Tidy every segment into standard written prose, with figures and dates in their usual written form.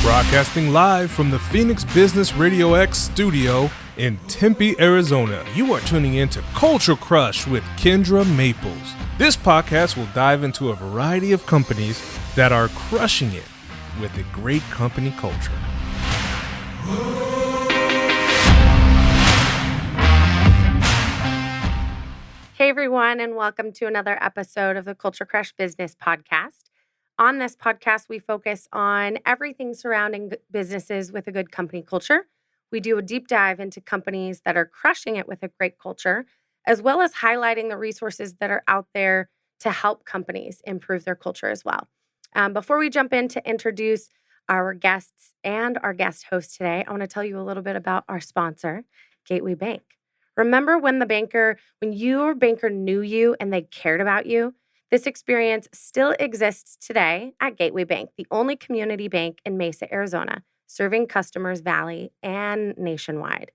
Broadcasting live from the Phoenix Business RadioX studio in Tempe, Arizona. You are tuning in to Culture Crush with Kendra Maples. This podcast will dive into a variety of companies that are crushing it with a great company culture. Hey everyone, and welcome to another episode of the Culture Crush Business Podcast. On this podcast, we focus on everything surrounding businesses with a good company culture. We do a deep dive into companies that are crushing it with a great culture, as well as highlighting the resources that are out there to help companies improve their culture as well. Before we jump in to introduce our guests and our guest host today, I want to tell you a little bit about our sponsor, Gateway Bank. Remember when your banker knew you and they cared about you? This experience still exists today at Gateway Bank, the only community bank in Mesa, Arizona, serving customers valley and nationwide.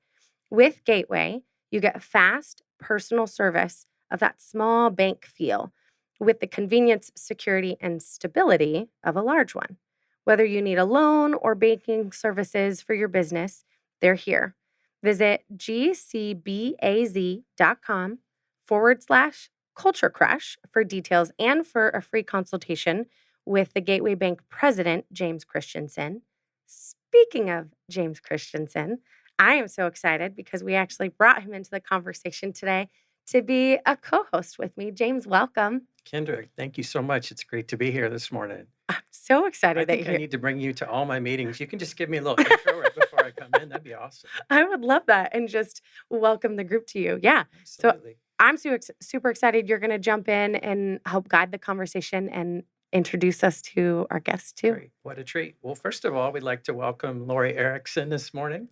With Gateway, you get fast, personal service of that small bank feel with the convenience, security, and stability of a large one. Whether you need a loan or banking services for your business, they're here. Visit gcbaz.com/Culture Crush for details and for a free consultation with the Gateway Bank president, James Christensen. Speaking of James Christensen, I am so excited because we actually brought him into the conversation today to be a co-host with me. James, welcome. Kendra, thank you so much. It's great to be here this morning. I'm so I excited that think you're I here. need to bring you to all my meetings. You can just give me a little intro right before I come in. That'd be awesome. I would love that and just welcome the group to you. Yeah. So Absolutely. I'm super excited. You're going to jump in and help guide the conversation and introduce us to our guests too. Great. What a treat. Well, first of all, we'd like to welcome Lori Erickson this morning.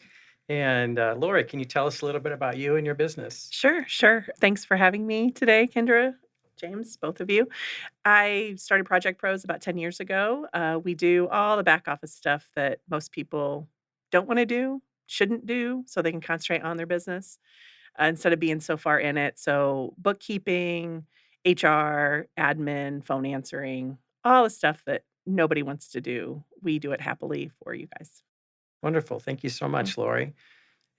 And Lori, can you tell us a little bit about you and your business? Sure. Thanks for having me today, Kendra, James, both of you. I started Project Pros about 10 years ago. We do all the back office stuff that most people don't want to do, shouldn't do, so they can concentrate on their business instead of being so far in it. So bookkeeping, HR, admin, phone answering, all the stuff that nobody wants to do. We do it happily for you guys. Wonderful. Thank you so much, Lori.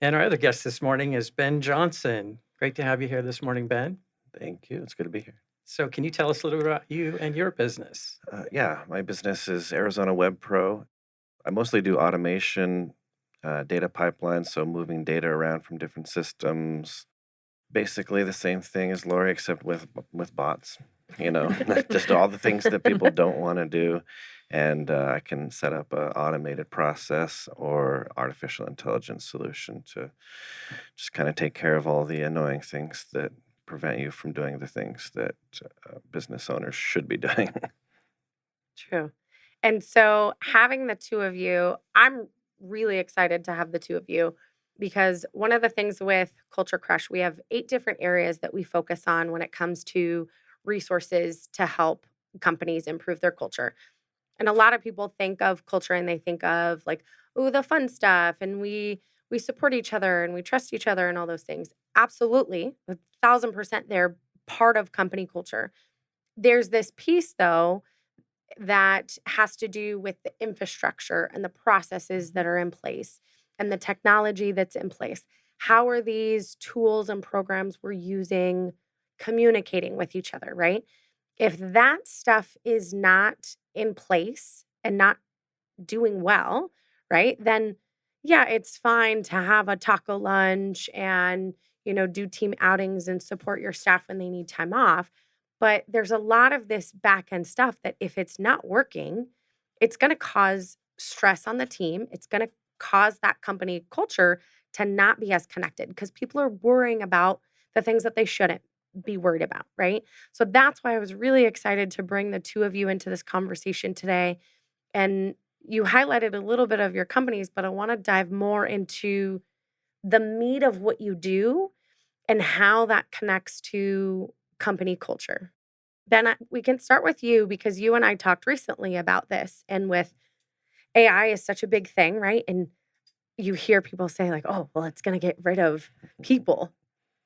And our other guest this morning is Ben Johnson. Great to have you here this morning, Ben. Thank you. It's good to be here. So can you tell us a little bit about you and your business? My business is Arizona Web Pro. I mostly do automation, data pipelines, so moving data around from different systems. Basically the same thing as Lori, except with bots. Just all the things that people don't want to do. And I can set up an automated process or artificial intelligence solution to just kind of take care of all the annoying things that prevent you from doing the things that business owners should be doing. True. And so having the two of you, I'm really excited to have the two of you because one of the things with Culture Crush, we have 8 different areas that we focus on when it comes to resources to help companies improve their culture. And a lot of people think of culture and they think of like, oh, the fun stuff and we support each other and we trust each other and all those things. Absolutely. 1,000% they're part of company culture. There's this piece though that has to do with the infrastructure and the processes that are in place and the technology that's in place. How are these tools and programs we're using communicating with each other, right? If that stuff is not in place and not doing well, right? Then yeah, it's fine to have a taco lunch and, do team outings and support your staff when they need time off. But there's a lot of this back end stuff that if it's not working, it's going to cause stress on the team. It's going to cause that company culture to not be as connected because people are worrying about the things that they shouldn't be worried about, right? So that's why I was really excited to bring the two of you into this conversation today. And you highlighted a little bit of your companies, but I want to dive more into the meat of what you do and how that connects to company culture. Ben, we can start with you because you and I talked recently about this. And with AI is such a big thing, right? And you hear people say like, oh, well, it's going to get rid of people.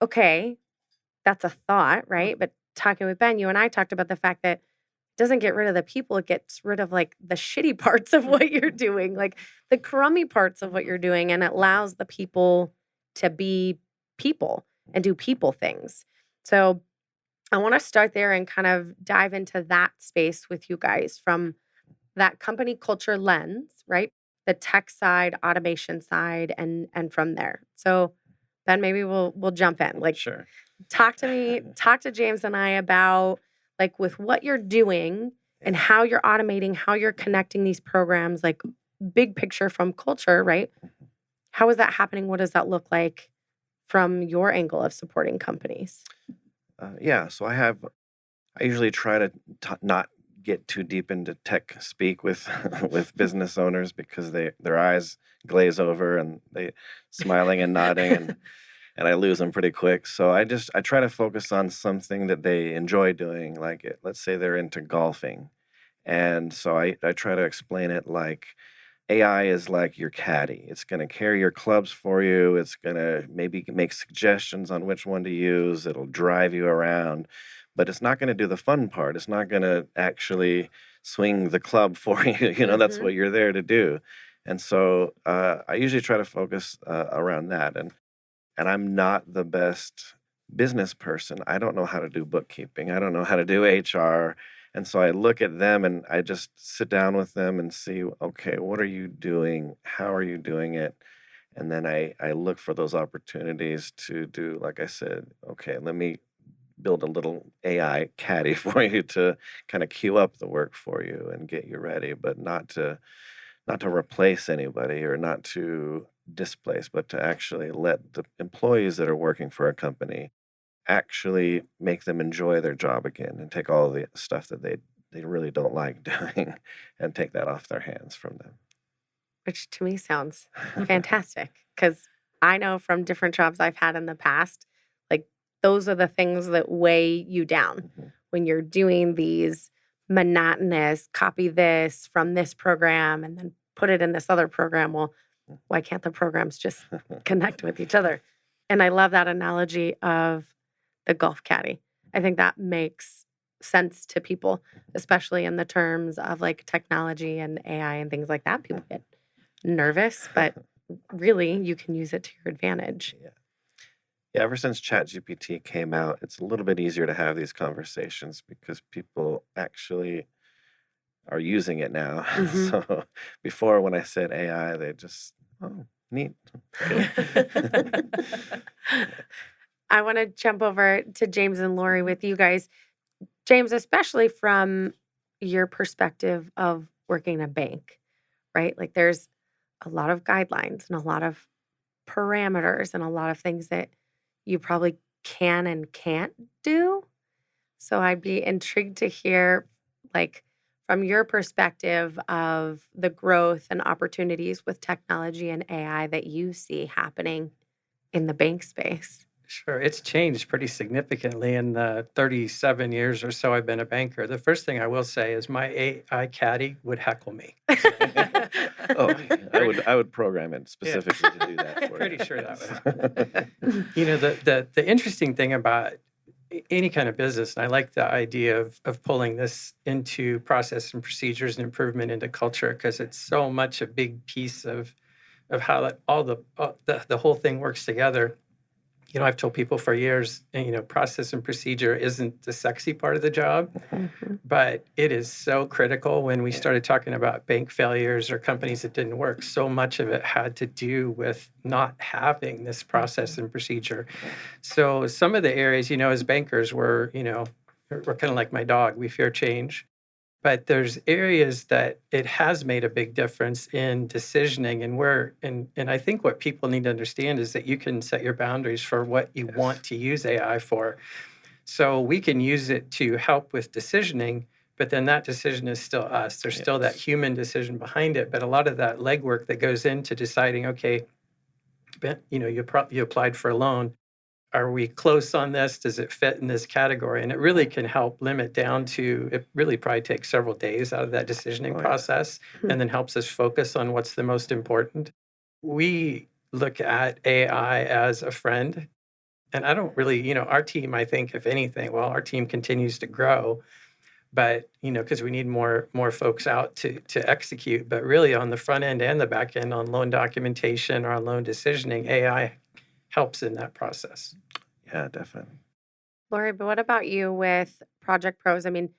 Okay, that's a thought, right? But talking with Ben, you and I talked about the fact that doesn't get rid of the people. It gets rid of like the shitty parts of what you're doing, like the crummy parts of what you're doing, and it allows the people to be people and do people things. So I want to start there and kind of dive into that space with you guys from that company culture lens, right? The tech side, automation side, and from there. So then maybe we'll jump in. Like Sure. talk to James and I about like with what you're doing and how you're automating, how you're connecting these programs, like big picture from culture, right? How is that happening? What does that look like from your angle of supporting companies? Yeah, so I usually try to not get too deep into tech speak with with business owners because their eyes glaze over and they smiling and nodding and I lose them pretty quick. So I try to focus on something that they enjoy doing. Like let's say they're into golfing, and so I try to explain it like AI is like your caddy. It's going to carry your clubs for you. It's going to maybe make suggestions on which one to use. It'll drive you around, but it's not going to do the fun part. It's not going to actually swing the club for you. That's Mm-hmm. what you're there to do. And so I usually try to focus around that. And I'm not the best business person. I don't know how to do bookkeeping. I don't know how to do HR. And so I look at them and I just sit down with them and see, okay, what are you doing? How are you doing it? And then I look for those opportunities to do, like I said, okay, let me build a little AI caddy for you to kind of queue up the work for you and get you ready, but not to replace anybody or not to displace, but to actually let the employees that are working for a company actually make them enjoy their job again and take all the stuff that they really don't like doing and take that off their hands from Which to me sounds them. fantastic because I know from different jobs I've had in the past, like those are the things that weigh you down Mhm. when you're doing these monotonous copy this from this program and then put it in this other program. Well, why can't the programs just connect with each other? And I love that analogy of the golf caddy. I think that makes sense to people, especially in the terms of like technology and AI and things like that. People get nervous, but really you can use it to your advantage. Yeah. Yeah, ever since ChatGPT came out, it's a little bit easier to have these conversations because people actually are using it now. Hmm. So before, when I said AI, they just, oh, neat. Okay. I want to jump over to James and Lori with you guys. James, especially from your perspective of working in a bank, right? Like there's a lot of guidelines and a lot of parameters and a lot of things that you probably can and can't do. So I'd be intrigued to hear, like, from your perspective of the growth and opportunities with technology and AI that you see happening in the bank space. Sure, it's changed pretty significantly in the 37 years or so I've been a banker. The first thing I will say is my AI caddy would heckle me. Oh, I would program it Yeah, specifically to do that for pretty you. sure that would happen. The interesting thing about any kind of business, and I like the idea of pulling this into process and procedures and improvement into culture because it's so much a big piece of how the whole thing works together. I've told people for years, process and procedure isn't the sexy part of the job, Mhm. but it is so critical. When we Yeah. started talking about bank failures or companies that didn't work, so much of it had to do with not having this process and procedure. So some of the areas, as bankers, we're kind of like my dog. We fear change. But there's areas that it has made a big difference in decisioning and I think what people need to understand is that you can set your boundaries for what you Yes. want to use AI for. So we can use it to help with decisioning, but then that decision is still us. There's still that Yes. human decision behind it, but a lot of that legwork that goes into deciding, okay, you applied for a loan. Are we close on this? Does it fit in this category? And it really can help limit down to, it really probably takes several days out of that decisioning Oh, yeah. process and then helps us focus on what's the most important. We look at AI as a friend. And I don't really, our team, I think, if anything, well, our team continues to grow, but because we need more folks out to execute. But really, on the front end and the back end, on loan documentation or on loan decisioning, AI helps in that process. Yeah, definitely. Lori, but what about you with Project Pros? I mean,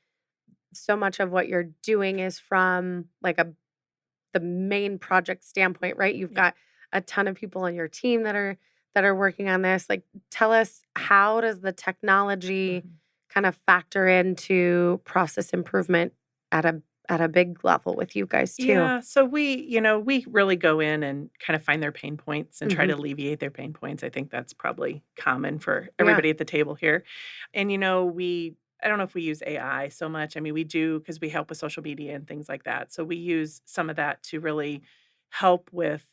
so much of what you're doing is from like the main project standpoint, right? You've Yeah. got a ton of people on your team that are working on this. Like, tell us, how does the technology Mhm. kind of factor into process improvement at a big level with you guys too? Yeah, so we really go in and kind of find their pain points and try Hmm. to alleviate their pain points. I think that's probably common for Yeah. everybody at the table here. And I don't know if we use AI so much. I mean, we do because we help with social media and things like that. So we use some of that to really help with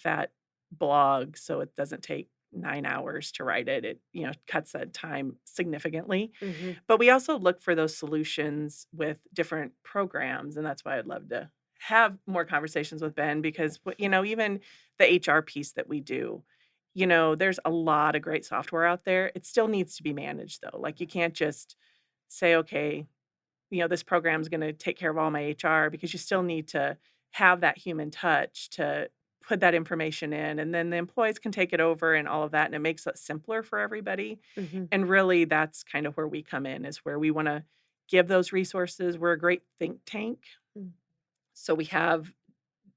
that blog so it doesn't take 9 hours to write it. It cuts that time significantly. Hmm. But we also look for those solutions with different programs, and that's why I'd love to have more conversations with Ben because even the HR piece that we do, there's a lot of great software out there. It still needs to be managed though. Like you can't just say, okay, this program is going to take care of all my HR because you still need to have that human touch to put that information in and then the employees can take it over and all of that and it makes it simpler for everybody. Hmm. And really that's kind of where we come in is where we want to give those resources. We're a great think tank. Mm. So we have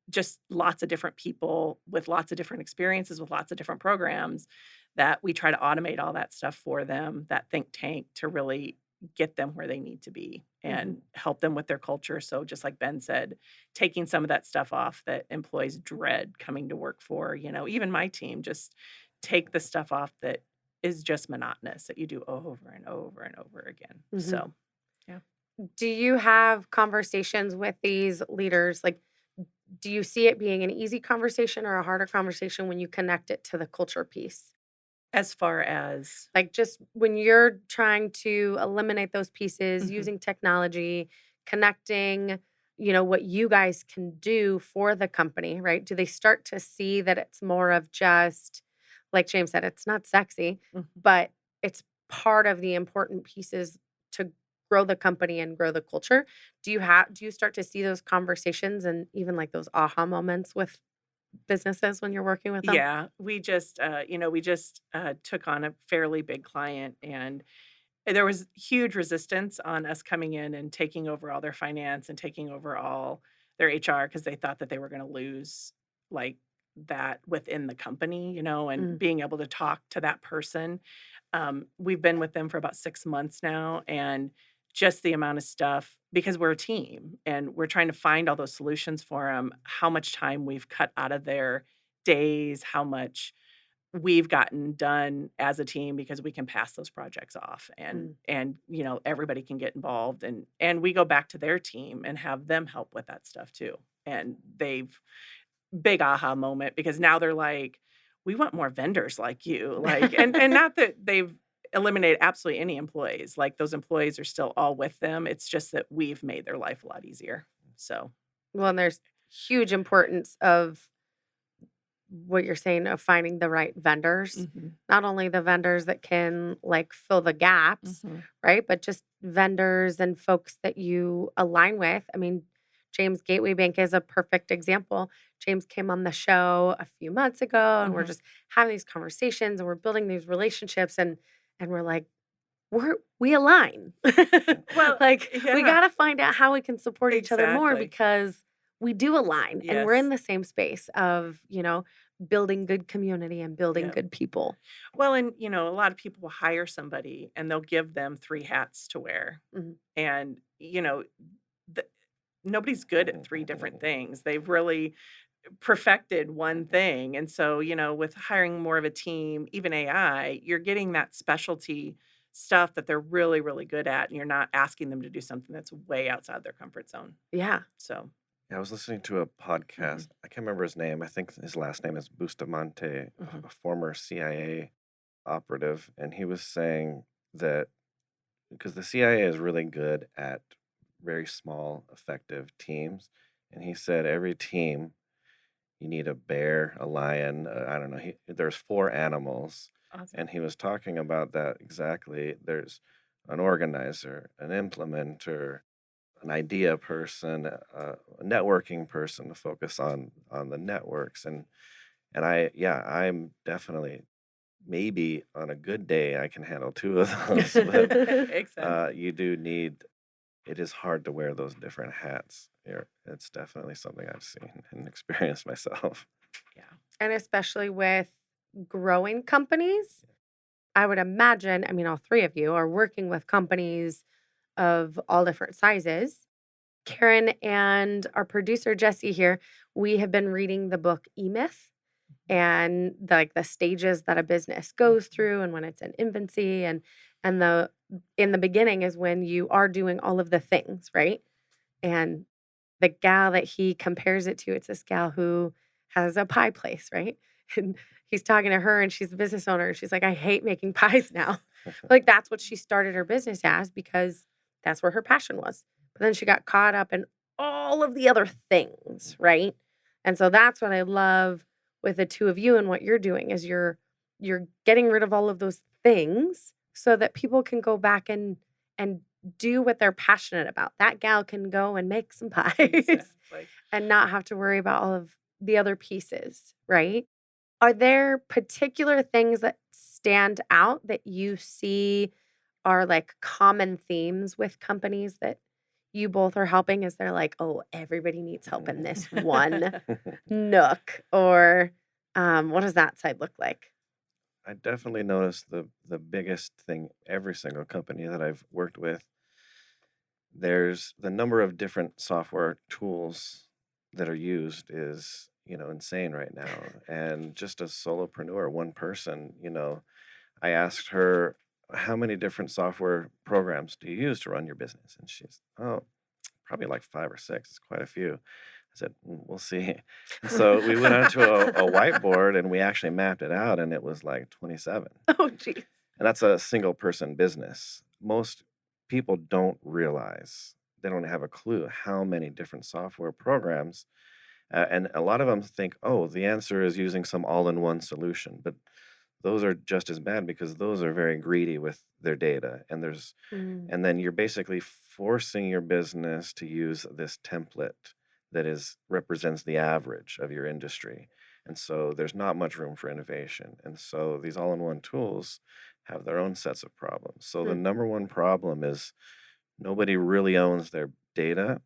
just lots of different people with lots of different experiences with lots of different programs that we try to automate all that stuff for them, that think tank to really get them where they need to be Hmm. and help them with their culture. So just like Ben said, taking some of that stuff off that employees dread coming to work for, even my team, just take the stuff off that is just monotonous that you do over and over and over again. Hmm. So, yeah. Do you have conversations with these leaders? Like, do you see it being an easy conversation or a harder conversation when you connect it to the culture piece? As far as Like, just when you're trying to eliminate those pieces Mhm. using technology, connecting, what you guys can do for the company, right? Do they start to see that it's more of just, like James said, it's not sexy, Mhm. but it's part of the important pieces to grow the company and grow the culture? Do you start to see those conversations and even like those aha moments with businesses when you're working with them? Yeah, we just took on a fairly big client, and there was huge resistance on us coming in and taking over all their finance and taking over all their HR because they thought that they were going to lose like that within the company, and Mm. being able to talk to that person. We've been with them for about 6 months now, and just the amount of stuff because we're a team and we're trying to find all those solutions for them. How much time we've cut out of their days, how much we've gotten done as a team because we can pass those projects off and Mm. everybody can get involved and we go back to their team and have them help with that stuff too. And they've big aha moment because now they're like, we want more vendors like you. Like and not that they've eliminated absolutely any employees. Like those employees are still all with them. It's just that we've made their life a lot easier. So Well, and there's huge importance of what you're saying of finding the right vendors. mhm, Not only the vendors that can like fill the gaps, mhm, right? But just vendors and folks that you align with. I mean, James Gateway Bank is a perfect example. James came on the show a few months ago and we're mhm. just having these conversations and we're building these relationships and we're like, we align. Well, Like we yeah, got to find out how we can support each other more exactly. because we do align and we're in Yes. the same space of, building good community and building Yeah. good people. Well, and a lot of people will hire somebody and they'll give them 3 hats to wear. Mhm. And, the, nobody's good at 3 different things. They've really perfected one thing. And so, with hiring more of a team, even AI, you're getting that specialty stuff that they're really, really good at. And you're not asking them to do something that's way outside their comfort zone. Yeah. So, Yeah, I was listening to a mhm, podcast. I can't remember his name. I think his last name is Bustamante, mhm, a former CIA operative, and he was saying that because the CIA is really good at very small, effective teams, and he said every team you need a bear, a lion. I don't know. There's four animals, awesome. and he was talking about that exactly. There's an organizer, an implementer, an idea person, a networking person to focus on the networks. And I'm definitely, maybe on a good day I can handle two of those, but Makes sense. you do need. It is hard to wear those different hats. It's definitely something I've seen and experienced myself. Yeah. And especially with growing companies, I would imagine, I mean, all three of you are working with companies of all different sizes. Karen and our producer Jesse here, we have been reading the book E-Myth and the stages that a business goes Mhm. through and when it's in infancy and the in the beginning is when you are doing all of the things, right? And the gal that he compares it to, it's this gal who has a pie place, right? And he's talking to her and she's the business owner. And she's like, I hate making pies now. Like that's what she started her business as because that's where her passion was. But then she got caught up in all of the other things, right? And so that's what I love with the two of you and what you're doing is you're getting rid of all of those things so that people can go back and do what they're passionate about. That gal can go and make some pies Exactly. and not have to worry about all of the other pieces, right? Are there particular things that stand out that you see are like common themes with companies that you both are helping? Is there like, oh, everybody needs help in this one nook? Or what does that side look like? I definitely noticed the biggest thing every single company that I've worked with. There's the number of different software tools that are used is, insane right now. And just a solopreneur, one person, I asked her, how many different software programs do you use to run your business? And she's, oh, probably like five or six. It's quite a few. I said, we'll see. And so we went onto a whiteboard and we actually mapped it out, and it was like 27. Oh, geez. And that's a single person business. Most people don't realize, they don't have a clue how many different software programs. And a lot of them think, oh, the answer is using some all in one solution. But those are just as bad because those are very greedy with their data. Mm, And then you're basically forcing your business to use this template that represents the average of your industry. And so there's not much room for innovation. And so these all-in-one tools have their own sets of problems. So the mm, number one problem is nobody really owns their data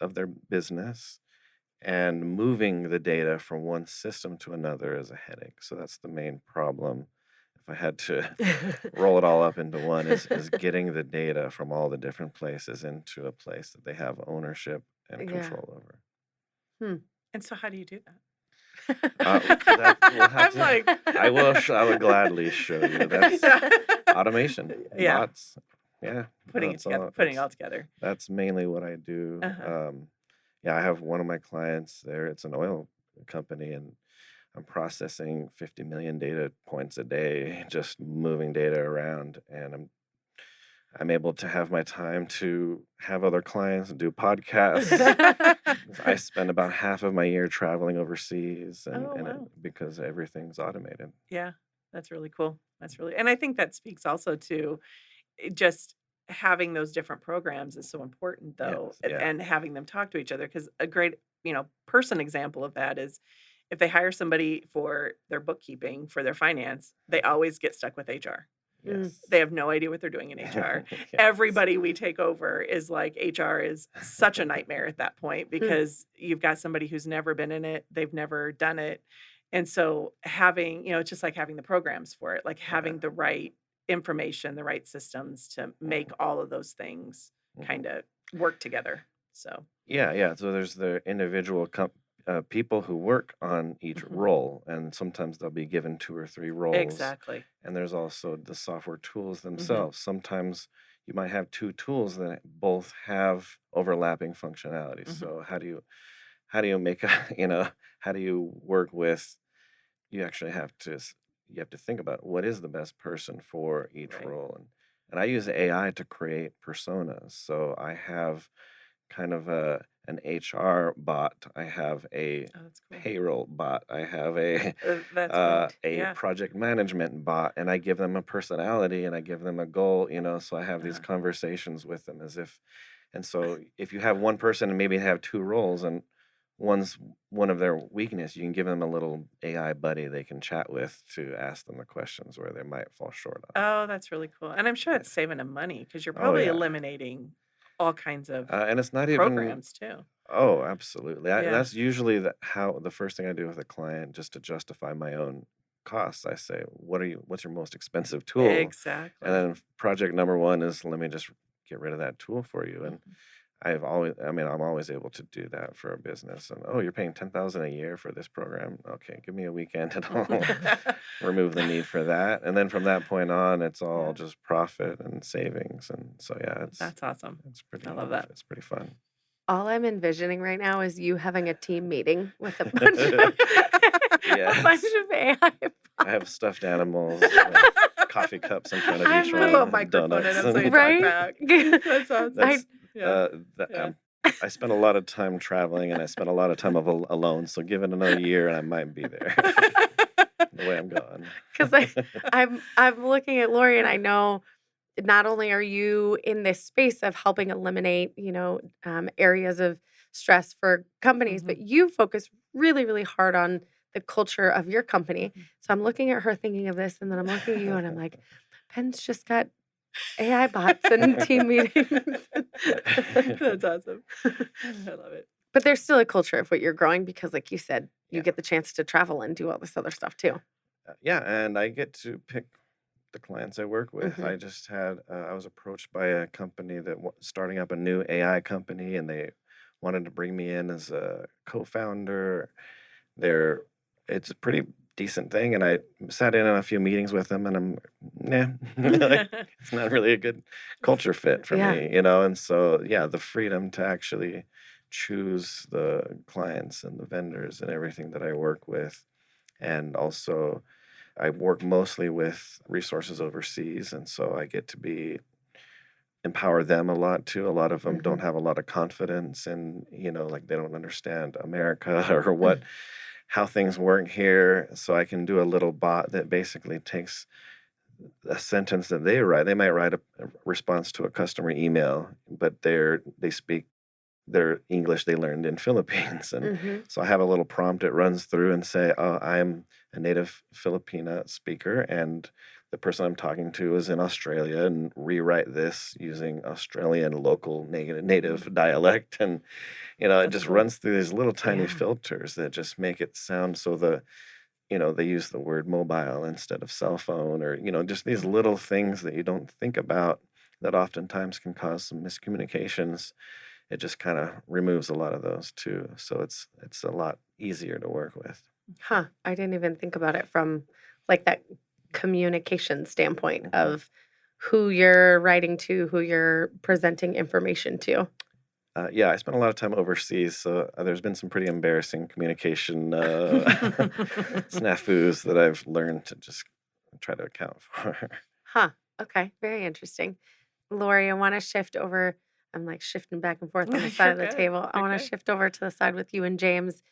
of their business, and moving the data from one system to another is a headache. So that's the main problem. If I had to roll it all up into one, is getting the data from all the different places into a place that they have ownership and yeah. control over. Hmm. And so how do you do that? That we'll have I'm to. like, I would gladly show you. That's automation, yeah, bots. Yeah, putting it together, putting it all together. that's mainly what I do. Uh-huh. Yeah, I have one of my clients there. It's an oil company, and I'm processing 50 million data points a day, just moving data around, and I'm able to have my time to have other clients and do podcasts. I spend about half of my year traveling overseas, Oh, wow. because everything's automated. Yeah, that's really cool. And I think that speaks also to just having those different programs is so important though, Yes, yeah. and having them talk to each other because a great, person example of that is if they hire somebody for their bookkeeping, for their finance, they always get stuck with HR. Mm. Yes. They have no idea what they're doing in HR. Yes. Everybody we take over is like HR is such a nightmare at that point because you've got somebody who's never been in it, they've never done it. And so having, it's just like having the programs for it, like having the right information, the right systems to make all of those things Mhm. kind of work together. So, Yeah. So there's the individual people who work on each Mhm. role, and sometimes they'll be given two or three roles. Exactly. And there's also the software tools Mm-hmm. themselves. Sometimes you might have two tools that both have overlapping functionality. Mhm. So how do you make a how do you work with? You actually you have to think about what is the best person for each Right. role, and I use AI to create personas. So I have kind of an HR bot. I have a Oh, that's cool. payroll bot. I have a That's great. a Yeah. project management bot, and I give them a personality and I give them a goal. So I have these Uh-huh. conversations with them as if And so if you have one person and maybe they have two roles and one's one of their weakness, you can give them a little AI buddy they can chat with to ask them the questions where they might fall short on. Oh, that's really cool. And I'm sure Yeah. it's saving them money because you're Oh probably yeah. eliminating all kinds of And it's not even. programs too. Oh, absolutely. Yeah. That's usually the first thing I do with a client, just to justify my own costs. I say, what's your most expensive tool? And Exactly. then project number one is, let me just get rid of that tool for you. And Mhm. I'm always able to do that for a business. And oh, you're paying 10,000 a year for this program. Okay, give me a weekend and I'll remove the need for that. And then from that point on, it's all Yeah. just profit and savings. And so yeah, That's awesome. I love that. it's pretty fun. All I'm envisioning right now is you having a team meeting with a bunch of a bunch Yes. of AI I have stuffed animals with coffee cups in front of I'm each Put a one, little and microphone in donuts. them so you And talk right. back. That's awesome. that's Yeah. that, I spent a lot of time traveling, and I spent a lot of time alone. So give it another year, and I might be there. The way I'm going. Because I'm looking at Lori, and I know not only are you in this space of helping eliminate, areas of stress for companies, but Mhm. you focus really, really hard on the culture of your company. Mhm. So I'm looking at her thinking of this, and then I'm looking at you, and I'm like, Penn's just got AI bots and team meetings. That's awesome. I love it. But there's still a culture of what you're growing because, like you said, you Yeah. get the chance to travel and do all this other stuff too. Yeah, and I get to pick the clients I work with. Mhm. I just had I was approached by a company that starting up a new AI company, and they wanted to bring me in as a co-founder. They're It's a pretty decent thing, and I sat in on a few meetings with them, and I'm like, it's not really a good culture fit for Yeah. me, you know. And so yeah, the freedom to actually choose the clients and the vendors and everything that I work with, and also I work mostly with resources overseas, and so I get to empower them a lot too. A lot of them don't Mhm. have a lot of confidence, and like they don't understand America or how things work here. So I can do a little bot that basically takes a sentence that they write. They might write a response to a customer email, but they speak their English they learned in Philippines. And Mhm. so I have a little prompt it runs through and say, oh, I'm a native Filipina speaker, and the person I'm talking to is in Australia, and rewrite this using Australian local native dialect. And it That's just cool. runs through these little tiny Yeah. filters that just make it sound so they use the word mobile instead of cell phone, or just these little things that you don't think about that oftentimes can cause some miscommunications. It just kind of removes a lot of those too. So it's a lot easier to work with. Huh. I didn't even think about it from like that communication standpoint Mhm. of who you're writing to, who you're presenting information to. Yeah, I spent a lot of time overseas, so there's been some pretty embarrassing communication snafus that I've learned to just try to account for. Huh. Okay. Very interesting. Lori, I want to shift over. I'm like shifting back and forth on the side You're of the good. table. I You're want to good. shift over to the side with you and James.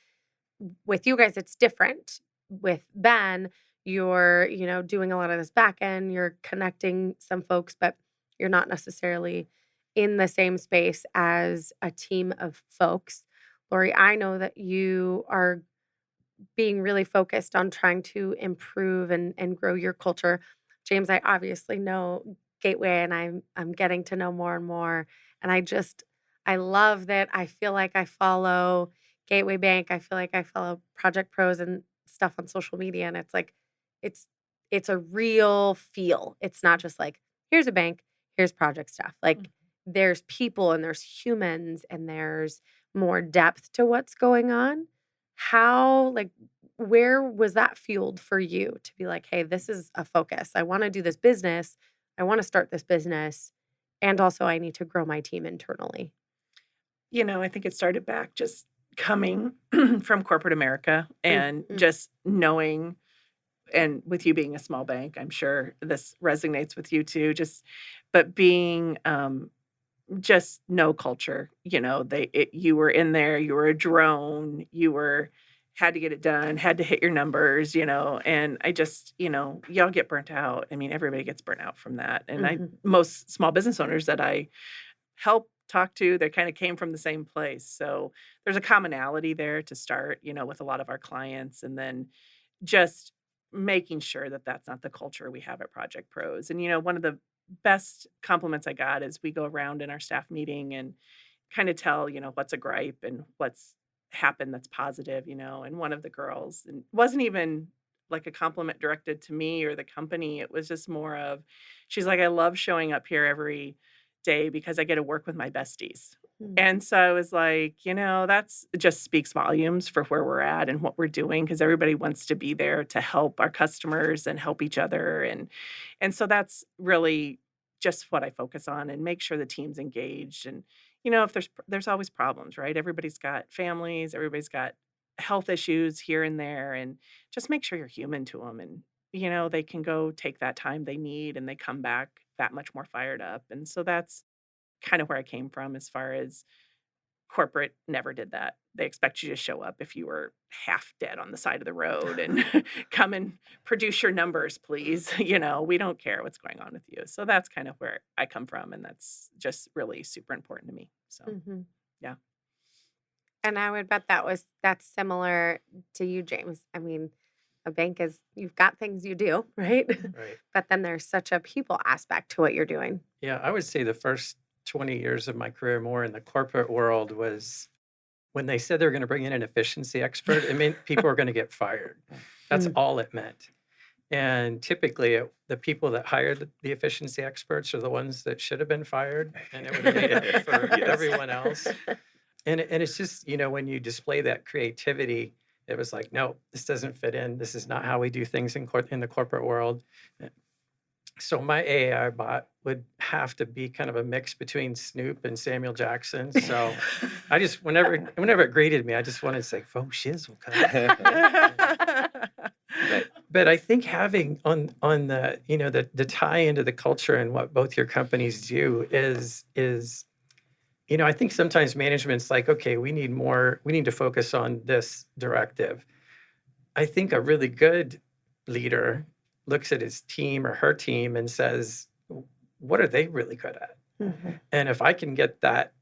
With you guys, it's different. With Ben, you're, doing a lot of this back end, you're connecting some folks, but you're not necessarily in the same space as a team of folks. Lori, I know that you are being really focused on trying to improve and grow your culture. James, I obviously know Gateway and I'm getting to know more and more. And I love that I feel like I follow Gateway Bank. I feel like I follow Project Pros and stuff on social media. And it's like it's it's a real feel. It's not just like, here's a bank, here's project stuff. Like Mhm. there's people and there's humans and there's more depth to what's going on. How, like, where was that fueled for you to be like, "Hey, this is a focus. I wanna do this business. I wanna start this business, and also I need to grow my team internally." I think it started back just coming from corporate America and Mhm. just knowing, and with you being a small bank, I'm sure this resonates with you too, but being, just no culture, you were in there, you were a drone, had to get it done, had to hit your numbers, and I just, y'all get burnt out. I mean, everybody gets burnt out from that. And Mhm. most small business owners that I help talked to, they kind of came from the same place. So there's a commonality there to start, with a lot of our clients, and then just making sure that that's not the culture we have at Project Pros. And one of the best compliments I got is we go around in our staff meeting and kind of tell, what's a gripe and what's happened that's positive, and one of the girls, and it wasn't even like a compliment directed to me or the company. It was just more of, she's like, I love showing up here every day because I get to work with my besties. Mm. And so I was like, that's it just speaks volumes for where we're at and what we're doing, because everybody wants to be there to help our customers and help each other. And so that's really just what I focus on, and make sure the team's engaged. And if there's always problems, right? Everybody's got families, everybody's got health issues here and there, and just make sure you're human to them, and they can go take that time they need, and they come back that much more fired up. And so that's kind of where I came from. As far as corporate, never did that. They expect you to show up if you were half dead on the side of the road and come and produce your numbers, please. We don't care what's going on with you. So that's kind of where I come from, and that's just really super important to me. So Mhm. yeah. And I would bet that's similar to you, James. I mean, a bank is, you've got things you do, right? Right. But then there's such a people aspect to what you're doing. Yeah, I would say the first 20 years of my career more in the corporate world was when they said they were going to bring in an efficiency expert, it meant people were going to get fired. That's Mm. all it meant. And typically, the people that hired the efficiency experts are the ones that should have been fired, and it would have made up for Yes. everyone else. And it's just, when you display that creativity, it was like, no, this doesn't fit in. This is not how we do things in the corporate world. So my AI bot would have to be kind of a mix between Snoop and Samuel Jackson. So I just, whenever it greeted me, I just wanted to say, "Faux shizzle." But I think having on the the tie into the culture and what both your companies do is I think sometimes management's like, okay, we need to focus on this directive. I think a really good leader looks at his team or her team and says, what are they really good at? Mhm. And if I can get that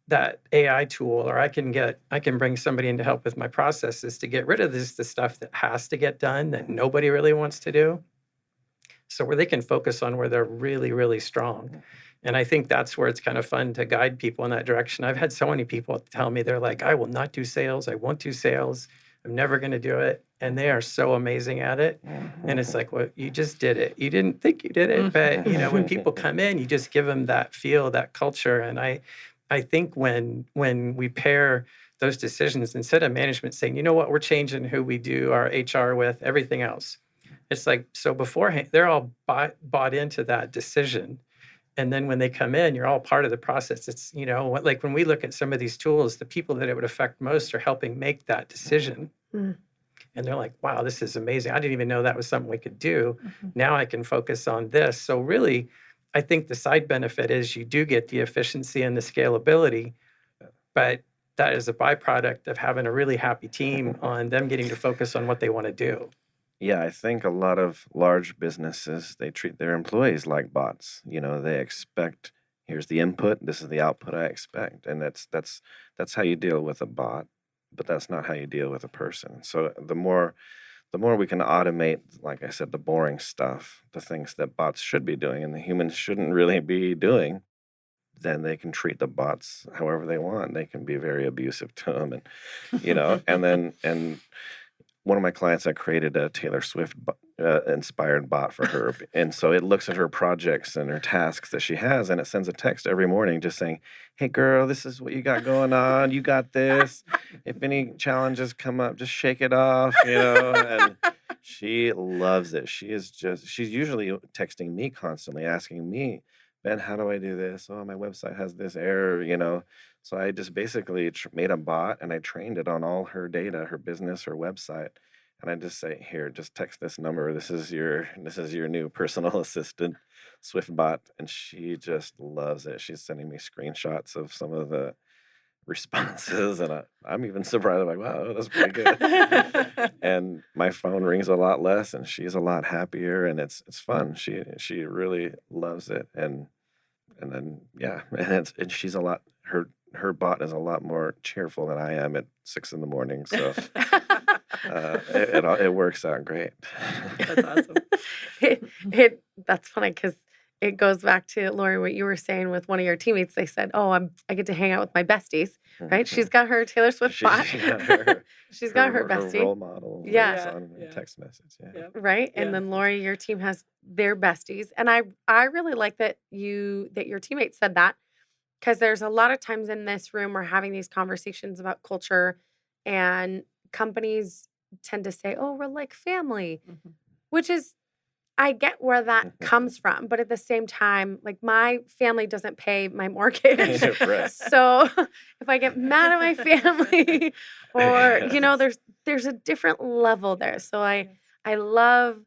AI tool, or I can bring somebody in to help with my processes to get rid of the stuff that has to get done that nobody really wants to do. So where they can focus on where they're really, really strong. And I think that's where it's kind of fun to guide people in that direction. I've had so many people tell me, they're like, I will not do sales. I won't do sales. I'm never going to do it. And they are so amazing at it. And it's like, well, you just did it. You didn't think you did it. But, when people come in, you just give them that feel, that culture. And I think when we pair those decisions, instead of management saying, you know what, we're changing who we do our HR with, everything else. It's like, so beforehand, they're all bought into that decision. And then when they come in, you're all part of the process. It's, like when we look at some of these tools, the people that it would affect most are helping make that decision. Mm. And they're like, wow, this is amazing. I didn't even know that was something we could do. Mhm. Now I can focus on this. So really, I think the side benefit is you do get the efficiency and the scalability, but that is a byproduct of having a really happy team on them getting to focus on what they want to do. Yeah, I think a lot of large businesses, they treat their employees like bots. They expect, here's the input, this is the output I expect. And that's how you deal with a bot, but that's not how you deal with a person. So the more we can automate, like I said, the boring stuff, the things that bots should be doing and the humans shouldn't really be doing, then they can treat the bots however they want. They can be very abusive to them, and one of my clients, I created a Taylor Swift inspired bot for her. And so it looks at her projects and her tasks that she has, and it sends a text every morning just saying, hey, girl, this is what you got going on. You got this. If any challenges come up, just shake it off, And she loves it. She's usually texting me constantly, asking me, Ben, how do I do this? Oh, my website has this error. So I just basically made a bot and I trained it on all her data, her business, her website. And I just say, here, just text this number. This is your new personal assistant, SwiftBot. And she just loves it. She's sending me screenshots of some of the responses. And I'm even surprised. I'm like, wow, that's pretty good. And my phone rings a lot less and she's a lot happier and it's fun. She really loves it. And and then and she's a lot her bot is a lot more cheerful than I am at 6 in the morning. So it works out great. That's awesome. That's funny because it goes back to Lori, what you were saying with one of your teammates. They said, "Oh, I get to hang out with my besties." Right? She's got her Taylor Swift bot. She got her She's got her her bestie. role model Yeah. lights Yeah, on in yeah. text message. Yeah. Yep. Right? And Yeah. then Lori, your team has their besties. And I really like that your teammates said that because there's a lot of times in this room we're having these conversations about culture and companies tend to say, "Oh, we're like family," Mhm. which is I get where that comes from, but at the same time, like my family doesn't pay my mortgage. Right. So if I get mad at my family or there's a different level there. So Yes. I love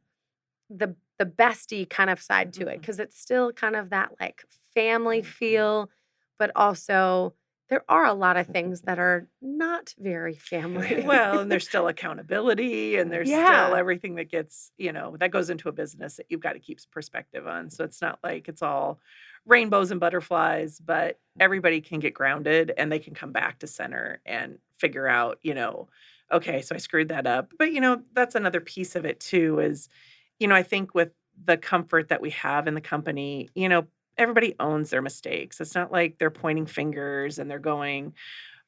the bestie kind of side to it Mhm. because it's still kind of that like family feel, but also there are a lot of things that are not very family. Well, and there's still accountability and there's still Yeah. everything that gets, that goes into a business that you've got to keep perspective on. So it's not like it's all rainbows and butterflies, but everybody can get grounded and they can come back to center and figure out, okay, so I screwed that up. But, that's another piece of it too is, I think with the comfort that we have in the company, everybody owns their mistakes. It's not like they're pointing fingers and they're going,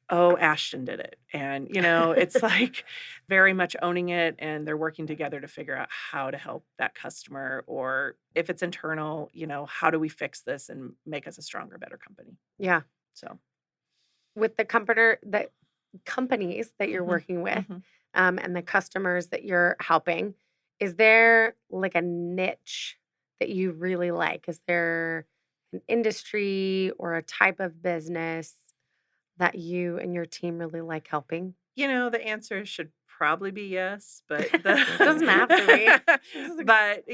"Oh, Ashton did it." And, it's like very much owning it and they're working together to figure out how to help that customer or if it's internal, how do we fix this and make us a stronger, better company? Yeah. So, With the companies that you're mhm, working with, mhm. and the customers that you're helping, is there like a niche that you really like? Is there an industry or a type of business that you and your team really like helping? The answer should probably be yes, but Doesn't have to be. This is a but,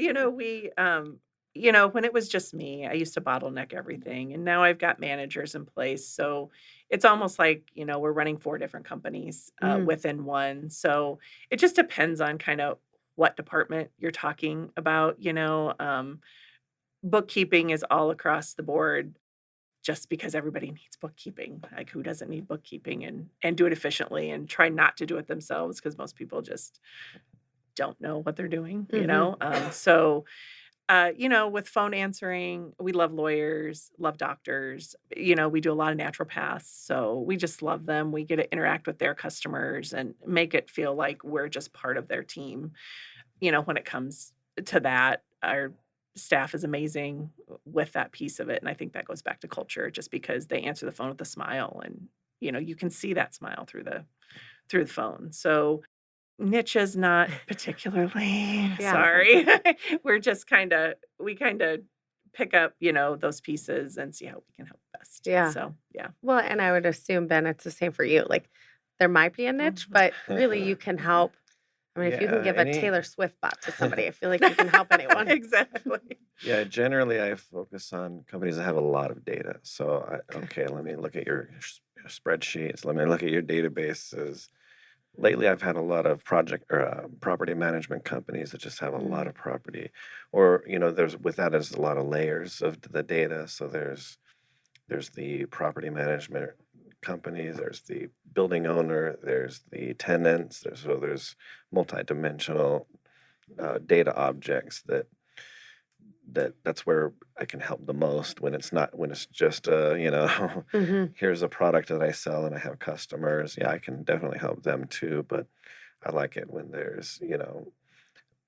when it was just me, I used to bottleneck everything, and now I've got managers in place, so it's almost like, we're running 4 different companies, Mm, within one, so it just depends on kind of what department you're talking about, bookkeeping is all across the board just because everybody needs bookkeeping. Like, who doesn't need bookkeeping and do it efficiently and try not to do it themselves because most people just don't know what they're doing, mhm. with phone answering, we love lawyers, love doctors. We do a lot of naturopaths, so we just love them. We get to interact with their customers and make it feel like we're just part of their team. When it comes to that, our staff is amazing with that piece of it, and I think that goes back to culture just because they answer the phone with a smile and, you can see that smile through the phone. So, niche is not particularly, Yeah. sorry. We kinda pick up, those pieces and see how we can help best. Yeah. So, yeah. Well, and I would assume, Ben, it's the same for you. Like, there might be a niche, Mhm. but really you can help. I mean, if you can Yeah, give a Taylor Swift bot to somebody, I feel like you can help anyone. Exactly. Yeah, generally I focus on companies that have a lot of data. So, Okay. okay, let me look at your spreadsheets. Let me look at your databases. Lately, I've had a lot of project or property management companies that just have a lot Mm, of property, or there's with that is a lot of layers of the data. So there's the property management company, there's the building owner, there's the tenants. There's multidimensional data objects that's where I can help the most when it's just mhm. here's a product that I sell and I have customers. Yeah, I can definitely help them too, but I like it when there's,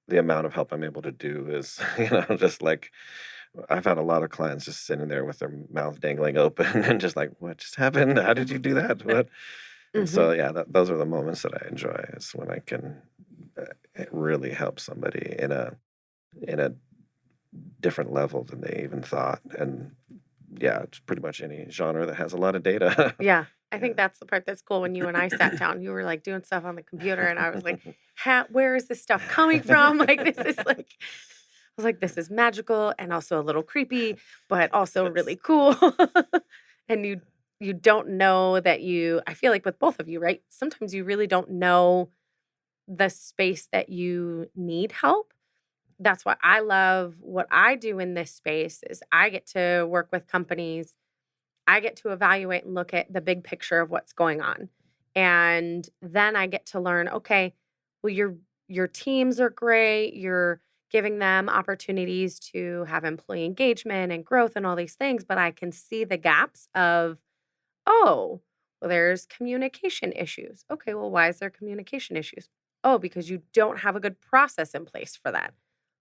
the amount of help I'm able to do is, just like I've had a lot of clients just sitting there with their mouth dangling open and just like, what just happened? How did you do that? What? And so, Mhm. yeah, those are the moments that I enjoy is when I can really help somebody in a different level than they even thought. And yeah, it's pretty much any genre that has a lot of data. Yeah. I think Yeah. that's the part that's cool when you and I sat down. You were like doing stuff on the computer, and I was like, where is this stuff coming from? Like, this is like, I was like, this is magical and also a little creepy, but also really Yes. cool. And you don't know that I feel like with both of you, right? Sometimes you really don't know the space that you need help that's why I love what I do in this space is I get to work with companies. I get to evaluate and look at the big picture of what's going on. And then I get to learn, okay, well your teams are great. You're giving them opportunities to have employee engagement and growth and all these things, but I can see the gaps of, oh, well, there's communication issues. Okay, well, why is there communication issues? Oh, because you don't have a good process in place for that.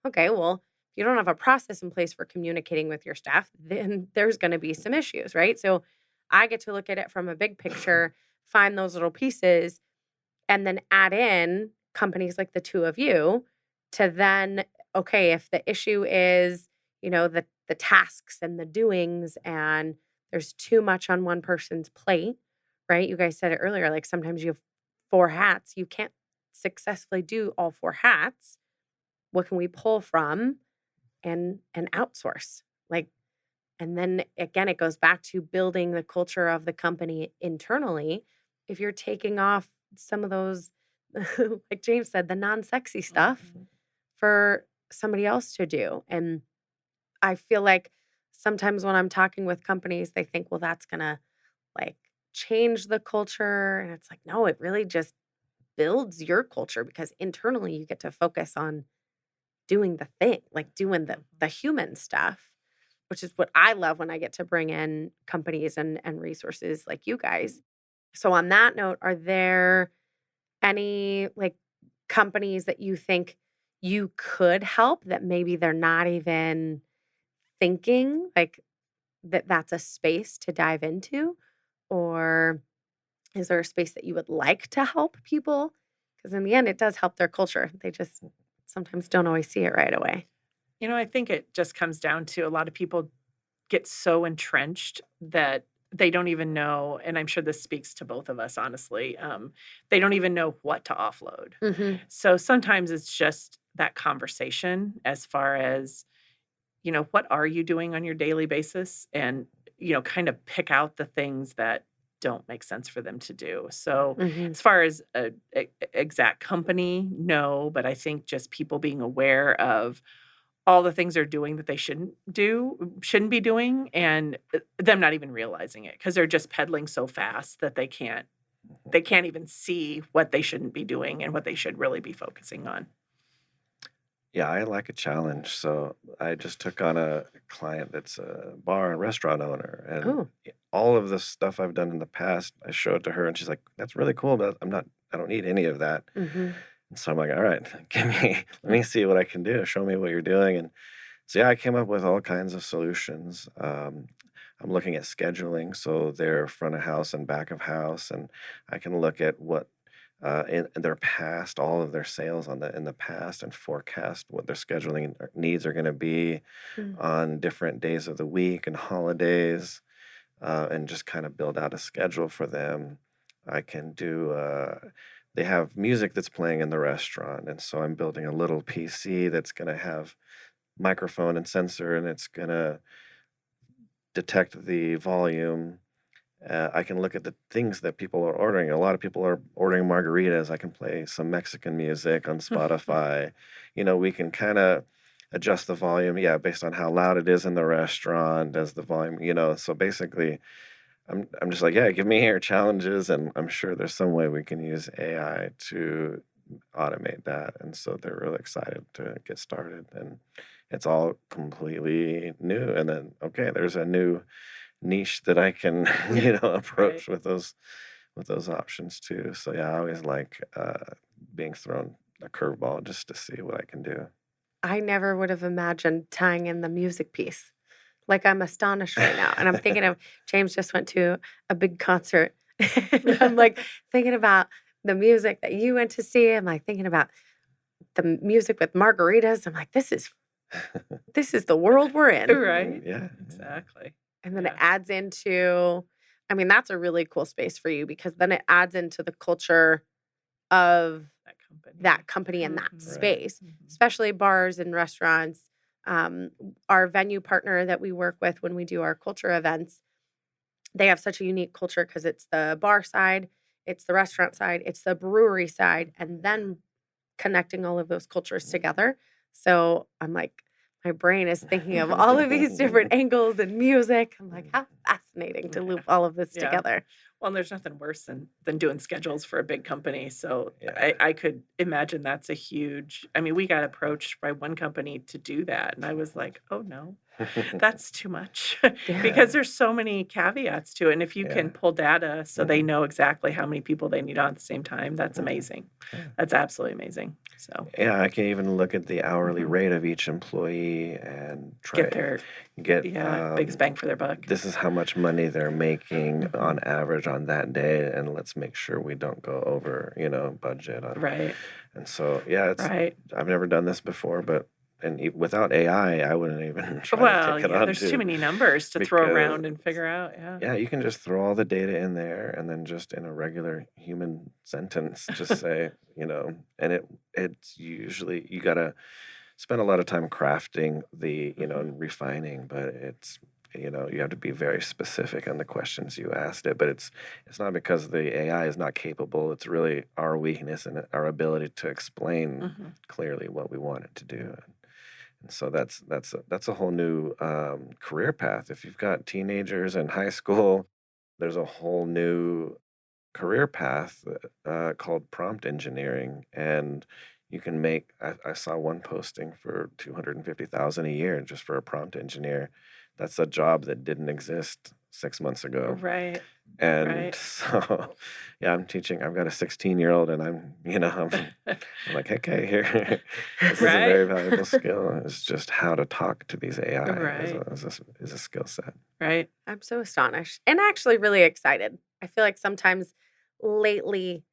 Okay, well, if you don't have a process in place for communicating with your staff, then there's going to be some issues, right? So I get to look at it from a big picture, find those little pieces, and then add in companies like the two of you to then, okay, if the issue is, the tasks and the doings and there's too much on one person's plate, right? You guys said it earlier, like sometimes you have four hats, you can't successfully do all four hats. What can we pull from and outsource? Like, and then again, it goes back to building the culture of the company internally. If you're taking off some of those, like James said, the non-sexy stuff Mhm. for somebody else to do. And I feel like sometimes when I'm talking with companies, they think, well, that's going to like change the culture. And it's like, no, it really just builds your culture because internally you get to focus on doing the thing, like doing the human stuff, which is what I love when I get to bring in companies and resources like you guys. So on that note, are there any like companies that you think you could help that maybe they're not even thinking like that's a space to dive into? Or is there a space that you would like to help people? Because in the end, it does help their culture. They just sometimes don't always see it right away. I think it just comes down to a lot of people get so entrenched that they don't even know, and I'm sure this speaks to both of us, honestly, they don't even know what to offload. Mhm. So sometimes it's just that conversation as far as, what are you doing on your daily basis? And, kind of pick out the things that don't make sense for them to do. So Mhm. as far as a exact company, no, but I think just people being aware of all the things they're doing that they shouldn't be doing, and, them not even realizing it because 'cause they're just pedaling so fast that they can't even see what they shouldn't be doing and what they should really be focusing on. Yeah, I like a challenge. So I just took on a client that's a bar and restaurant owner, and Oh. all of the stuff I've done in the past, I show it to her, and she's like, "That's really cool, but I don't need any of that." Mhm. And so I'm like, "All right, let me see what I can do. Show me what you're doing." And so yeah, I came up with all kinds of solutions. I'm looking at scheduling, so their front of house and back of house, and I can look at what in their past, all of their sales in the past, and forecast what their scheduling needs are going to be Mm. on different days of the week and holidays, and just kind of build out a schedule for them. I can do. They have music that's playing in the restaurant, and so I'm building a little PC that's going to have microphone and sensor, and it's going to detect the volume. I can look at the things that people are ordering. A lot of people are ordering margaritas. I can play some Mexican music on Spotify. We can kind of adjust the volume, yeah, based on how loud it is in the restaurant, as the volume, so basically I'm just like, yeah, give me your challenges, and I'm sure there's some way we can use AI to automate that. And so they're really excited to get started, and it's all completely new. And then okay, there's a new niche that I can Right. approach with those options too. So yeah, I always like being thrown a curveball just to see what I can do. I never would have imagined tying in the music piece. Like, I'm astonished right now, and I'm thinking of James just went to a big concert, and I'm, like, thinking about the music that you went to see. I'm, like, thinking about the music with margaritas. I'm, like, "This is the world we're in." Right? Yeah, Exactly. And then it Yeah. adds into I mean, that's a really cool space for you because then it adds into the culture of that company in that Mhm. right. space, Mhm. especially bars and restaurants. Our venue partner that we work with when we do our culture events, they have such a unique culture because it's the bar side, it's the restaurant side, it's the brewery side, and then connecting all of those cultures together. So I'm like, my brain is thinking of all of these different angles and music. I'm like, how fascinating to loop all of this Yeah. together. Well, and there's nothing worse than doing schedules for a big company. So Yeah. I could imagine that's a huge. I mean, we got approached by one company to do that, and I was like, oh no, that's too much Yeah. because there's so many caveats to it. And if you Yeah. can pull data so they know exactly how many people they need on at the same time, that's amazing. Yeah. That's absolutely amazing. So Yeah, I can even look at the hourly Mhm. rate of each employee and get try their get biggest bang for their buck. this is how much money they're making Mhm. on average on that day, and let's make sure we don't go over, budget on. Right. And so, yeah, Right. I've never done this before, but without AI, I wouldn't even try to Well, take it yeah, on there's too too, many numbers to throw because around and figure out. Yeah. yeah, you can just throw all the data in there and then just in a regular human sentence, just say, and it's usually you gotta spend a lot of time crafting and refining, but you have to be very specific on the questions you asked it. But it's not because the AI is not capable. It's really our weakness and our ability to explain Mhm. clearly what we want it to do. And so that's a whole new career path. If you've got teenagers in high school, there's a whole new career path called prompt engineering, and you can make. I saw one posting for 250,000 a year just for a prompt engineer. That's a job that didn't exist 6 months ago. Right. And Right. so, yeah, I'm teaching. I've got a 16-year-old, and I'm like, okay, here, this is a very Right. valuable skill. It's just how to talk to these AI Right. is a skill set. Right. I'm so astonished and actually really excited. I feel like sometimes lately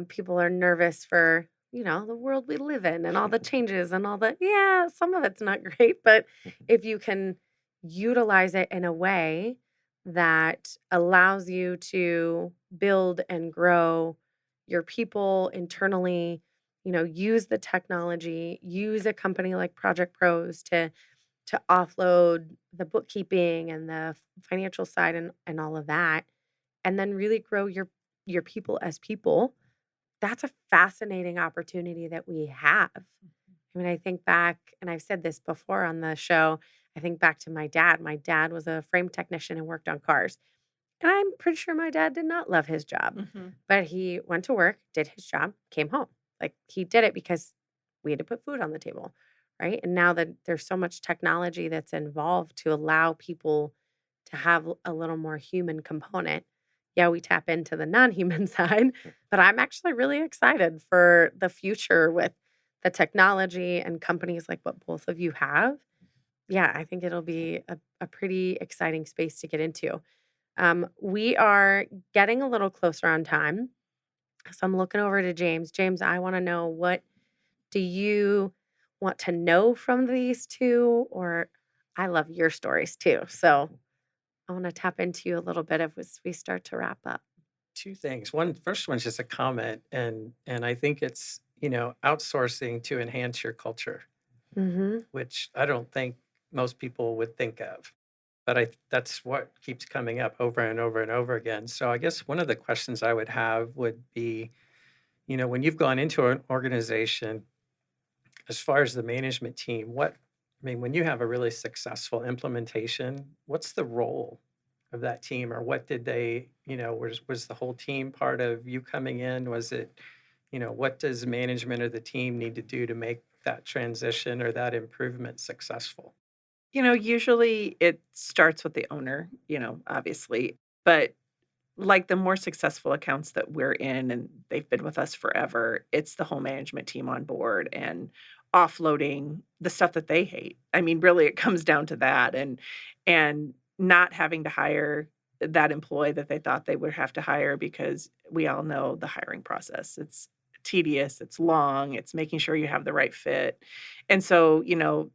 people are nervous for, the world we live in and all the changes and all the, yeah, some of it's not great, but if you can utilize it in a way that allows you to build and grow your people internally, use the technology, use a company like Project Pros to offload the bookkeeping and the financial side and all of that, and then really grow your people as people. That's a fascinating opportunity that we have. I mean, I think back, and I've said this before on the show, I think back to my dad. My dad was a frame technician and worked on cars. And I'm pretty sure my dad did not love his job, Mhm. but he went to work, did his job, came home. Like he did it because we had to put food on the table, right? And now that there's so much technology that's involved to allow people to have a little more human component. Yeah, we tap into the non-human side, but I'm actually really excited for the future with the technology and companies like what both of you have. Yeah, I think it'll be a pretty exciting space to get into. We are getting a little closer on time. So I'm looking over to James. James, I want to know, what do you want to know from these two? Or I love your stories too. So I want to tap into you a little bit as we start to wrap up. Two things. First one's just a comment, and I think it's, outsourcing to enhance your culture, Mm-hmm. which I don't think most people would think of. But that's what keeps coming up over and over and over again. So I guess one of the questions I would have would be, when you've gone into an organization, as far as the management team, when you have a really successful implementation, what's the role of that team, or what did they, was the whole team part of you coming in? Was it, what does management or the team need to do to make that transition or that improvement successful? Usually it starts with the owner, obviously, but like the more successful accounts that we're in and they've been with us forever, it's the whole management team on board and offloading the stuff that they hate. I mean, really it comes down to that and not having to hire that employee that they thought they would have to hire because we all know the hiring process. It's tedious, it's long, it's making sure you have the right fit. And so,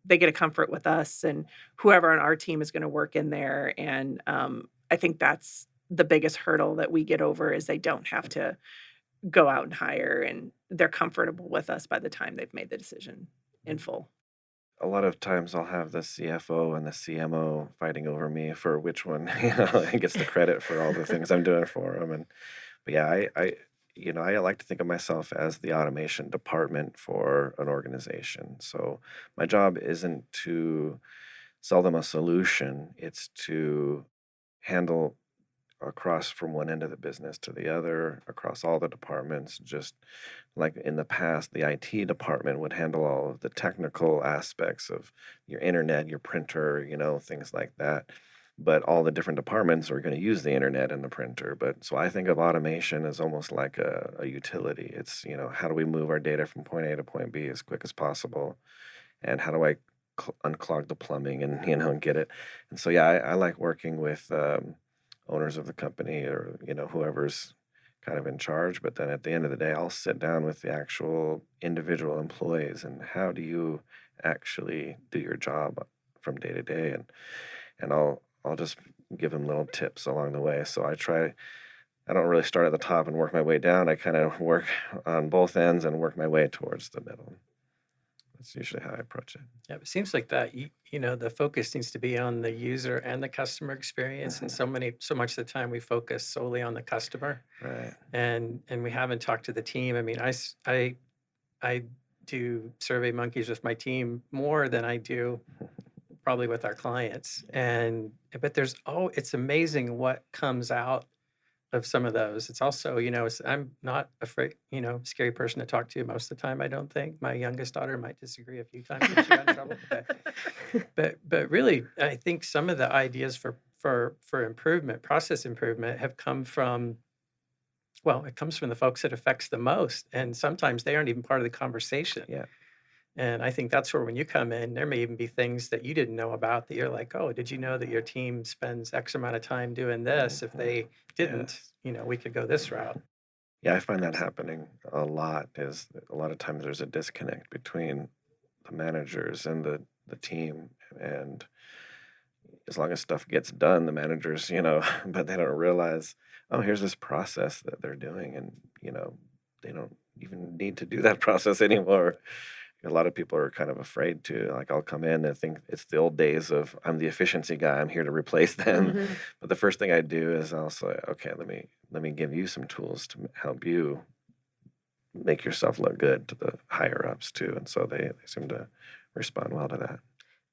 they get a comfort with us and whoever on our team is going to work in there. And I think that's the biggest hurdle that we get over is they don't have to go out and hire and they're comfortable with us by the time they've made the decision in full. A lot of times I'll have the CFO and the CMO fighting over me for which one gets the credit for all the things I'm doing for them. But yeah, I like to think of myself as the automation department for an organization. So my job isn't to sell them a solution, it's to handle across from one end of the business to the other, across all the departments. Just like in the past, the IT department would handle all of the technical aspects of your internet, your printer, things like that. But all the different departments are going to use the internet and the printer. But so I think of automation as almost like a utility. It's, how do we move our data from point A to point B as quick as possible? And how do I unclog the plumbing and, and get it? And so, yeah, I like working with owners of the company or whoever's kind of in charge. But then at the end of the day, I'll sit down with the actual individual employees and how do you actually do your job from day to day, and I'll just give them little tips along the way. So I don't really start at the top and work my way down. I kind of work on both ends and work my way towards the middle. That's usually how I approach it. Yeah, it seems like that, the focus needs to be on the user and the customer experience. And so much of the time we focus solely on the customer, Right. and we haven't talked to the team. I mean, I do survey monkeys with my team more than I do probably with our clients. But it's amazing what comes out of some of those. It's also, I'm not afraid, scary person to talk to most of the time. I don't think my youngest daughter might disagree a few times when she got in trouble. But really, I think some of the ideas for improvement, process improvement, have come from, well, it comes from the folks it affects the most, and sometimes they aren't even part of the conversation. Yeah. And I think that's where, when you come in, there may even be things that you didn't know about that you're like, oh, did you know that your team spends X amount of time doing this? If they didn't, we could go this route. Yeah, I find that happening a lot. Is a lot of times there's a disconnect between the managers and the team, and as long as stuff gets done, the managers, but they don't realize, oh, here's this process that they're doing, and they don't even need to do that process anymore. A lot of people are kind of afraid to, like, I'll come in and think it's the old days of I'm the efficiency guy, I'm here to replace them. Mhm. But the first thing I do is I'll say, okay, let me give you some tools to help you make yourself look good to the higher ups too. And so they seem to respond well to that.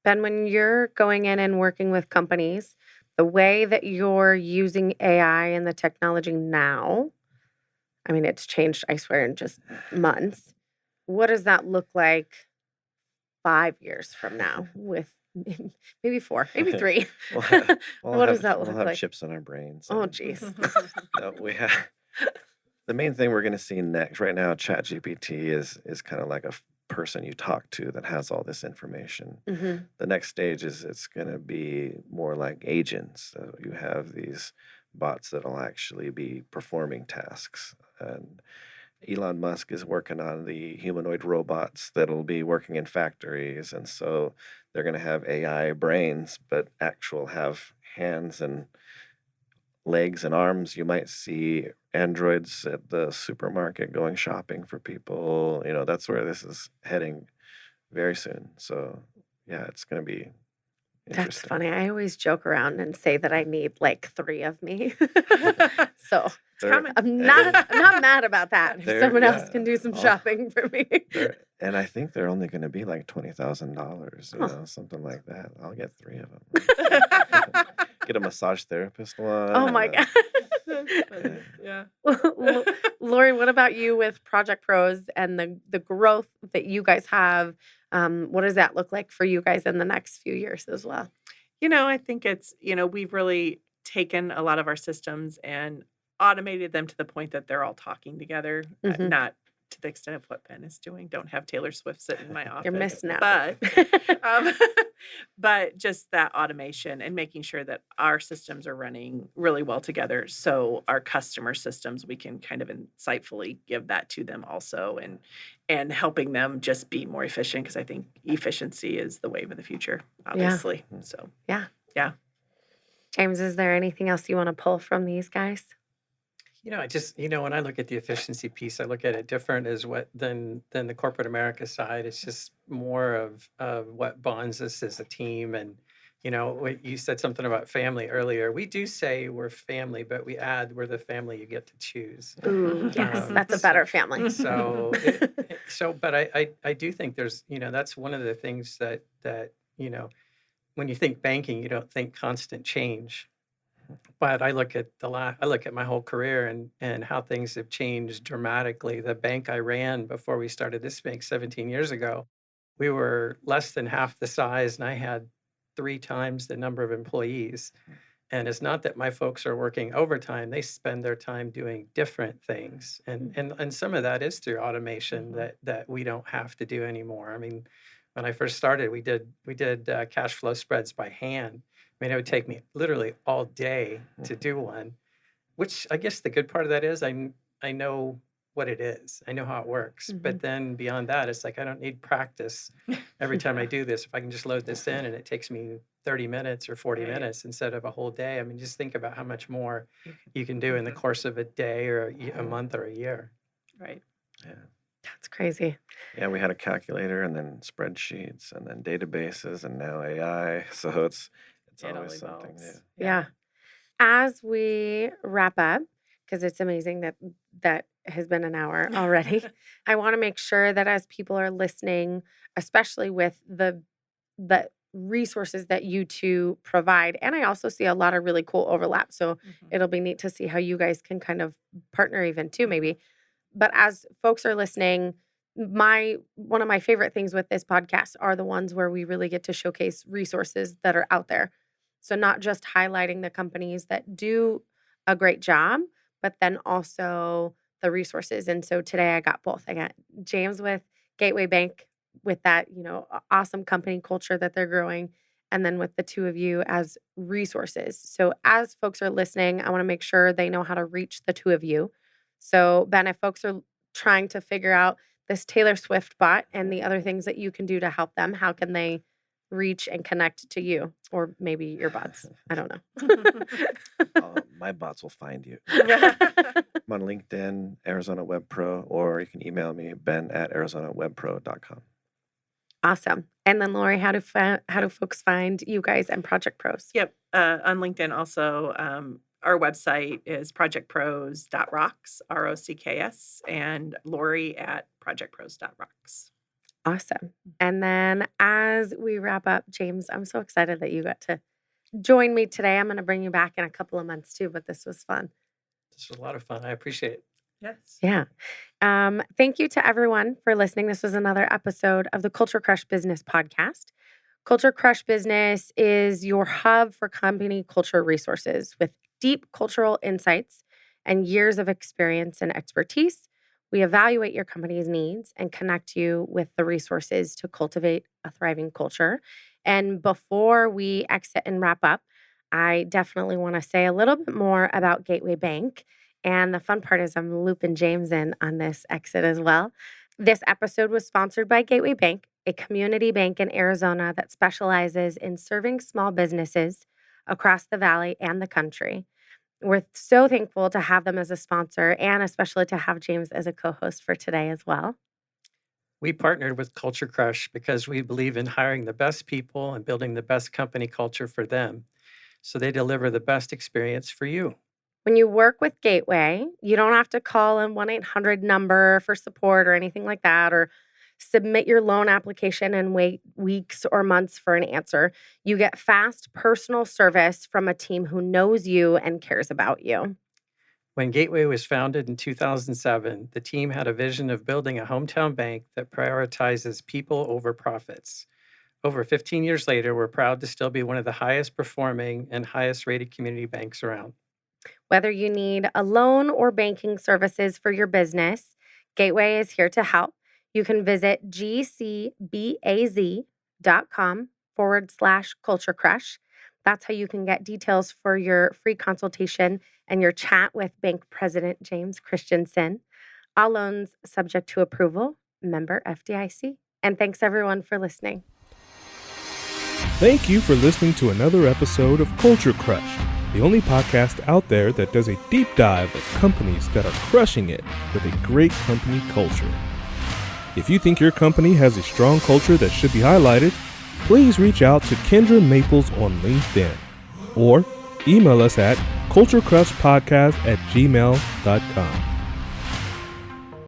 Ben, when you're going in and working with companies, the way that you're using AI and the technology now, I mean, it's changed, I swear, in just months. What does that look like 5 years from now with maybe 4, maybe 3? We'll have, What does that we'll look have like? chips in our brains. Oh, And geez. no, we have the main thing we're going to see next right now. ChatGPT is kind of like a person you talk to that has all this information. hmm The next stage is it's going to be more like agents. So you have these bots that'll actually be performing tasks. And Elon Musk is working on the humanoid robots that'll be working in factories. And so they're going to have AI brains, but actual have hands and legs and arms. You might see androids at the supermarket going shopping for people. That's where this is heading very soon. So, yeah, it's going to be That's interesting. funny. I always joke around and say that I need like 3 of me. So They're- coming. I'm not mad about that. If They're- someone else yeah, can do some I'll- shopping for me. And I think they're only going to be like $20,000, Huh. something like that. I'll get 3 of them. Get a massage therapist one. Oh my and God. That's funny. Yeah. Lori, what about you with Project Pros and the growth that you guys have? What does that look like for you guys in the next few years as well? I think it's, we've really taken a lot of our systems and automated them to the point that they're all talking together, Mhm. not to the extent of what Ben is doing. Don't have Taylor Swift sitting in my office. You're missing out. But, um, but just that automation and making sure that our systems are running really well together. So our customer systems, we can kind of insightfully give that to them also, and helping them just be more efficient, because I think efficiency is the wave of the future, obviously. So Yeah. Yeah. James, is there anything else you want to pull from these guys? I just, when I look at the efficiency piece, I look at it different as than the corporate America side. It's just more of what bonds us as a team. And, You said something about family earlier. We do say we're family, but we add we're the family you get to choose. Ooh, yes, that's a So, better family. but I do think there's, that's one of the things that when you think banking, you don't think constant change. But I look at I look at my whole career and how things have changed dramatically. The bank I ran before we started this bank 17 years ago, we were less than half the size, and I had 3 times the number of employees. And it's not that my folks are working overtime; they spend their time doing different things, and some of that is through automation that we don't have to do anymore. I mean, when I first started, we did cash flow spreads by hand. I mean, it would take me literally all day to do one, which I guess the good part of that is I know what it is. I know how it works. But then beyond that, it's like I don't need practice every time I do this. If I can just load this in and it takes me 30 minutes or 40 Right. minutes instead of a whole day. I mean, just think about how much more you can do in the course of a day or a month or a year. Right. Yeah. That's crazy. Yeah, we had a calculator and then spreadsheets and then databases and now AI. So it's It all always something new. evolves. Yeah. As we wrap up, because it's amazing that has been an hour already, I want to make sure that as people are listening, especially with the resources that you two provide, and I also see a lot of really cool overlap. So it'll be neat to see how you guys can kind of partner even too, maybe. But as folks are listening, one of my favorite things with this podcast are the ones where we really get to showcase resources that are out there. So not just highlighting the companies that do a great job, but then also the resources. And so today I got both. I got James with Gateway Bank with that, awesome company culture that they're growing, and then with the two of you as resources. So as folks are listening, I want to make sure they know how to reach the two of you. So, Ben, if folks are trying to figure out this Taylor Swift bot and the other things that you can do to help them, how can they reach and connect to you or maybe your bots? I don't know. My bots will find you. Yeah. I'm on LinkedIn, Arizona Web Pro, or you can email me, ben@arizonawebpro.com. Awesome. And then Lori, how do folks find you guys and Project Pros? Yep. On LinkedIn also, our website is projectpros.rocks, ROCKS, and Lori at projectpros.rocks. Awesome. And then as we wrap up, James, I'm so excited that you got to join me today. I'm going to bring you back in a couple of months too, but this was fun. This was a lot of fun. I appreciate it. Yes. Yeah. Thank you to everyone for listening. This was another episode of the Culture Crush Business Podcast. Culture Crush Business is your hub for company culture resources with deep cultural insights and years of experience and expertise. We evaluate your company's needs and connect you with the resources to cultivate a thriving culture. And before we exit and wrap up, I definitely want to say a little bit more about Gateway Bank. And the fun part is I'm looping James in on this exit as well. This episode was sponsored by Gateway Bank, a community bank in Arizona that specializes in serving small businesses across the valley and the country. We're so thankful to have them as a sponsor and especially to have James as a co-host for today as well. We partnered with Culture Crush because we believe in hiring the best people and building the best company culture for them, so they deliver the best experience for you. When you work with Gateway, you don't have to call a 1-800 number for support or anything like that, or submit your loan application and wait weeks or months for an answer. You get fast personal service from a team who knows you and cares about you. When Gateway was founded in 2007, the team had a vision of building a hometown bank that prioritizes people over profits. Over 15 years later, we're proud to still be one of the highest performing and highest rated community banks around. Whether you need a loan or banking services for your business, Gateway is here to help. You can visit gcbaz.com/culture crush. That's how you can get details for your free consultation and your chat with Bank President James Christensen. All loans subject to approval, member FDIC. And thanks everyone for listening. Thank you for listening to another episode of Culture Crush, the only podcast out there that does a deep dive of companies that are crushing it with a great company culture. If you think your company has a strong culture that should be highlighted, please reach out to Kendra Maples on LinkedIn or email us at culturecrushpodcast@gmail.com.